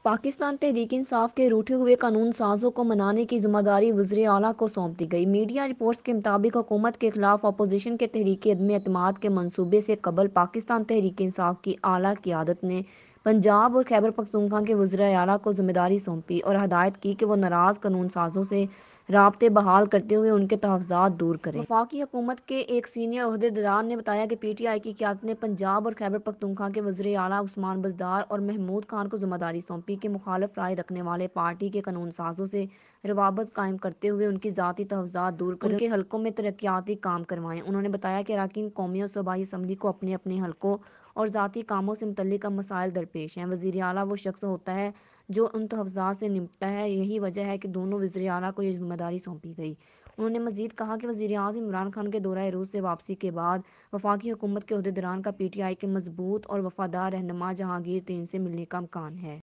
पाकिस्तान तहरीक-इंसाफ के रूठे हुए कानून साजों को मनाने की जिम्मेदारी वज़ीर आला को सौंप दी गई। मीडिया रिपोर्ट्स के मुताबिक हुकूमत के खिलाफ अपोजिशन के तहरीक अदम एतमाद के मंसूबे से कबल पाकिस्तान तहरीक-इंसाफ की आला क़यादत ने पंजाब और खैबर पख्तूनख्वा के वज़ीर आला को जिम्मेदारी सौंपी और हदायत की कि वो नाराज़ कानून साजों से राब्ते बहाल करते हुए उनके तहफ़्फ़ुज़ात दूर करें। वफाकी हुकूमत के एक सीनियर अहदेदार ने बताया कि PTI की क़यादत ने पंजाब और खैबर पख्तूनख्वा के वज़ीर आला उस्मान बज़दार और महमूद खान को जिम्मेदारी सौंपी कि मुखालिफ राय रखने वाले पार्टी के कानून साजों से रवाबत कायम करते हुए उनकी ज़ाती तहफ़्फ़ुज़ात दूर करें, उनके हलकों में तरक्याती काम करवाएं। उन्होंने बताया कि अरकान कौमी और सूबाई असम्बली को अपने अपने हलकों और ज़ाती कामों से मुतल्लिक़ मसाइल दरपेश हैं। वज़ीर आला वो शख्स होता है जो उन तहफ़्फ़ुज़ात से निपटता है। यही वजह है कि दोनों वज़ीर आला को ये जिम्मेदारी सौंपी गई। उन्होंने मज़ीद कहा कि वज़ीर आज़म इमरान खान के दौरा रूस से वापसी के बाद वफाकी हुकूमत के अहदेदारान का PTI के मजबूत और वफादार रहनुमा जहांगीर तरीन से मिलने का इम्कान है।